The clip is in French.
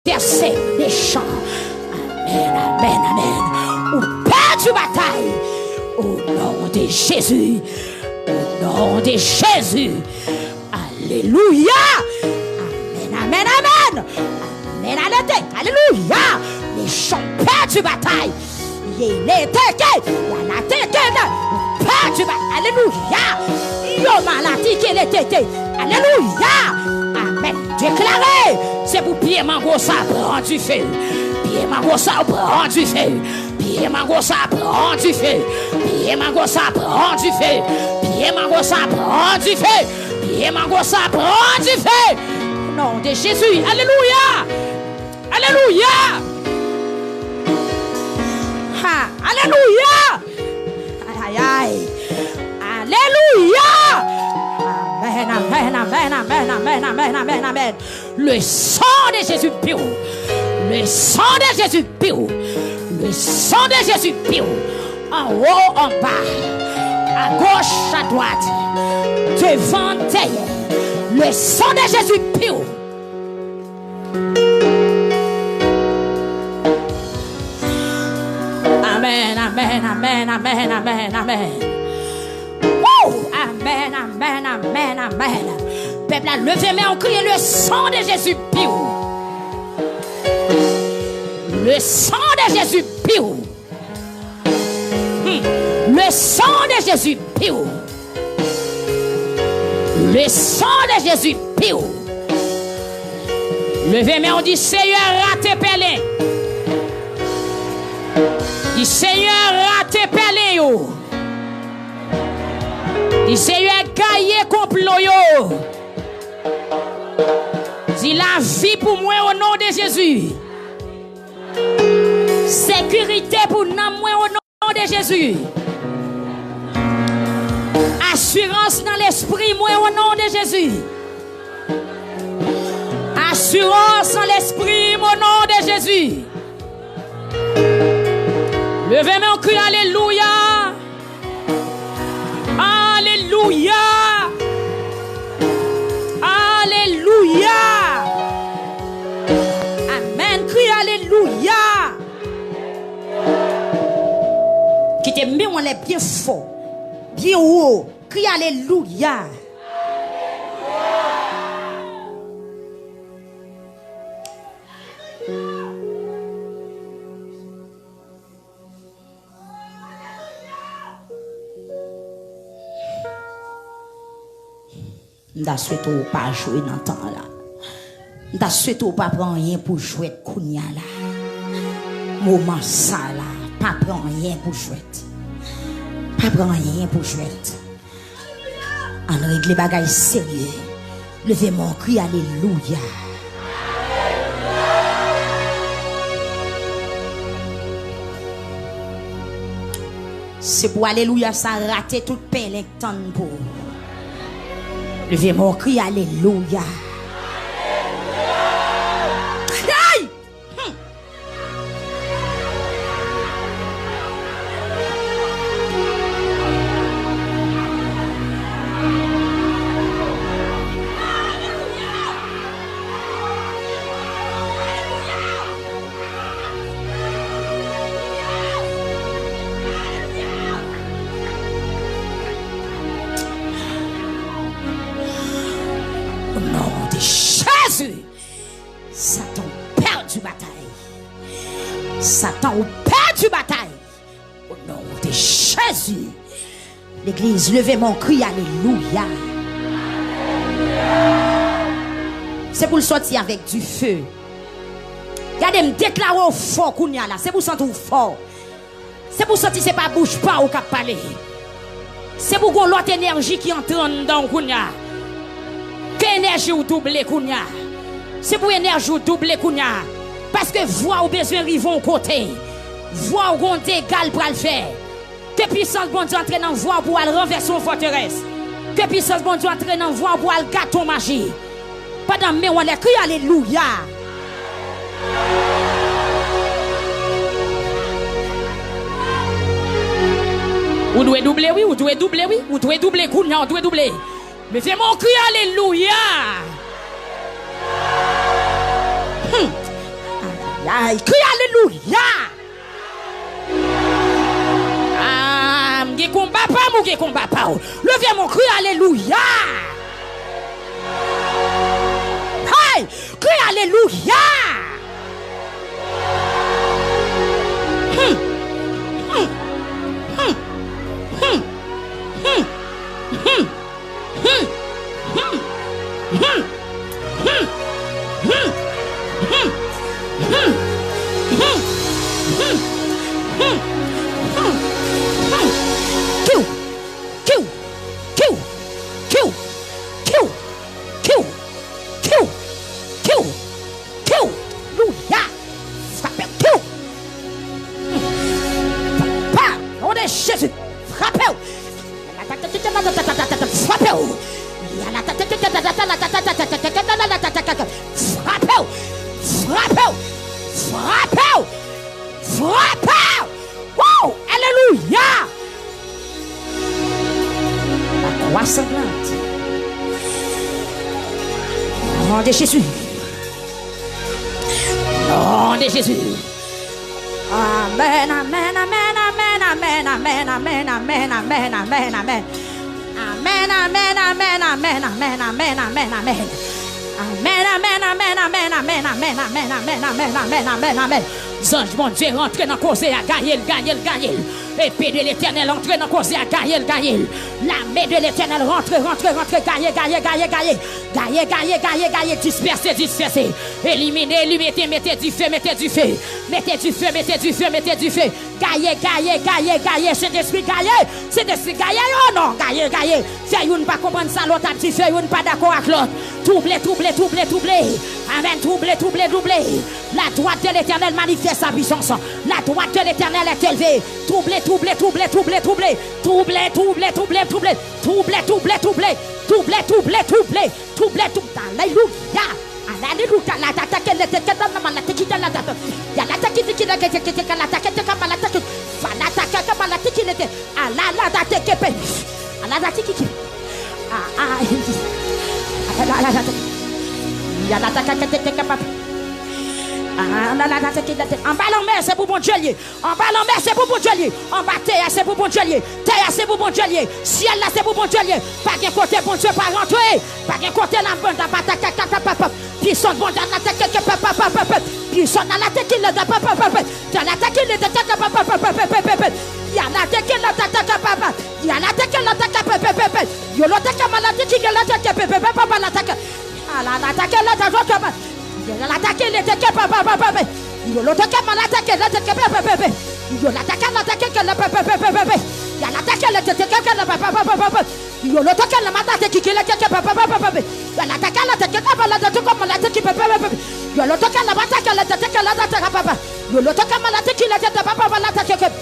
verset des chants. Amen, amen, amen. Ou perdu bataille. Au nom de Jésus. Au nom de Jésus. Alléluia. Amen, amen, amen. Amen, amen. Alléluia. Les chants perdus bataille. Il est teke. Il y a la teke. Perdu bataille. Alléluia. Yo maladie qu'elle est teke. Alléluia. Amen. Déclaré. C'est pour pied mango ça prend du feu. Pied mango ça prend du feu. Pied mango ça prend du feu. Pied mango ça prend du feu. Pied mango ça prend du feu. Pied mango ça prend du feu. Au nom de Jésus. Alléluia. Alléluia. Ha. Alléluia. Aïe aïe. Alléluia. Amen, amen, amen, amen, amen, amen, amen, amen. Le sang de Jésus pur. Le sang de Jésus pur. Le sang de Jésus pur. En haut, en bas. À gauche, à droite. Devant, derrière. Le sang de Jésus pur. Amen, amen, amen, amen, amen, amen. Amen, amen, amen, amen. Peuple a levé main, on crie le sang de Jésus pur. Le sang de Jésus pur. Le sang de Jésus pur. Le sang de Jésus pur. Levez main, on dit Seigneur, rate pelé. Dit Seigneur, rate pelé yo. Dit Seigneur, gaillé complot yo. Dit la vie pour moi au nom de Jésus. Sécurité pour moi au nom de Jésus. Assurance dans l'esprit moi au nom de Jésus. Assurance dans l'esprit au nom de Jésus. Levez-moi en cri, alléluia. Alléluia. Alléluia. Amen. Crie alléluia. Qui te met on les bien fort, bien haut. Crie alléluia. Nda souhaite ou pas jouer dans temps là. Nda souhaite ou pas prendre rien pour jouer kounya là. Moment ça là, pas prendre rien pour jouer. Pas prendre rien pour jouer. En règle bagaille sérieux. Levez mon cri alléluia. C'est pour alléluia ça rater toute peine temps pour. Levez mon cri, alléluia. Aïe! Satan perd du bataille. Satan perd du bataille. Au nom de Jésus. L'église, levez mon cri, alléluia. C'est pour le sortir avec du feu. Regardez, me déclarer au fort qu'on y a là. C'est pour sentir fort. C'est pour sortir, c'est pas bouge pas au cap parler. C'est pour qu'on l'autre énergie qui entre dans qu'on y a. Que énergie ou double qu'on y a. C'est pour énergie ou double qu'on y a. Parce que voix ou besoin rivons côté. Voix ou gon égal pour le faire. Que puissance bon Dieu entraîne en voix pour aller renverser son forteresse. Que puissance bon Dieu entraîne en voix pour aller gâteau magie. Pendant mais on les crie alléluia. Ou doit doubler oui, ou doit doubler oui, ou doit doubler kounya, ou doit doubler. Mais fais mon cri alléluia. aïe. Crie alléluia. Ah, m'ge combat pas, m'ge combat pas. Levez mon cri alléluia. Aïe, crie alléluia. Jésus, frappez-vous. Frappez-vous. Frappez-vous. Frappez-vous. Frappez-vous. Frappez-vous. Wow, alléluia. La croix sanglante. Nom de Jésus. Nom de Jésus. Amen, amen, amen, amen, amen, amen, amen, amen, amen, amen, amen. Amen, amen, amen, amen, amen, amen, amen, amen. Amen, amen, amen, amen, amen, amen, amen, amen, amen, amen, amen, amen. Ange, mon Dieu, rentrez dans le cause à gagner, gagner, gagner. Épée de l'éternel, rentrez dans le cause à gagner, gagner. La main de l'éternel, rentrez, rentrez, rentrez, gagner, gagner, gagner, gagner. Gagner, gagner, gagner, gagner, disperser, disperser. Éliminez, éliminez, mettez du feu, mettez du feu. Mettez du feu, mettez du feu, mettez du feu. Gagner, gagner, gagner, gagner. C'est d'esprit gagner. C'est d'esprit gagner, oh non, gagner, gagner. C'est une pas comprendre ça, l'autre a dit, c'est une pas d'accord avec l'autre. Troublé, troublé, troublé, troublé. Amen, troublé, troublé, troublé. La droite de l'éternel manifeste sa puissance. La droite de l'éternel est élevée. Troublé, troublé, troublé, troublé, troublé. Troublé, troublé, troublé, troublé. Troublé, troublé, troublé. Troublé, troublé, troublé. Troublé, troublé. Alléluia. Alléluia. La tata qui était la tata qui était la tata. Il y a la tata qui était la tata qui était la tata qui était la tata qui était la tata qui était la tata qui en bas en mer c'est pour bon Dieu. En bas en mer c'est pour bon Dieu. En bas terre c'est pour bon Dieu. Terre c'est pour bon Dieu. Ciel là c'est pour bon Dieu. Pas qu'un côté bon Dieu pas rentrer. Pas qu'un côté la bande papa. Puis son bon dans la tête que papa. Puis son dans la tête qui le papa. Dans la tête qui le papa. Il y a la tête qui la tête papa. Il y a la tête qui la tête papa. Il y a la tête qui la tête qui la tête papa la tête. La tête la tête papa. L'attaquer les têtes papa. Il y a l'attaquer l'attaquer la tête papa. Il y a l'attaquer la papa. Il y a l'attaquer la tête papa. Il y a l'attaquer la matate qui la tête papa. Il y a l'attaquer la tête papa la tête comme la tête papa. Il y a l'attaquer la matate la tête papa. Il y a l'attaquer la tête qui la tête papa la tête.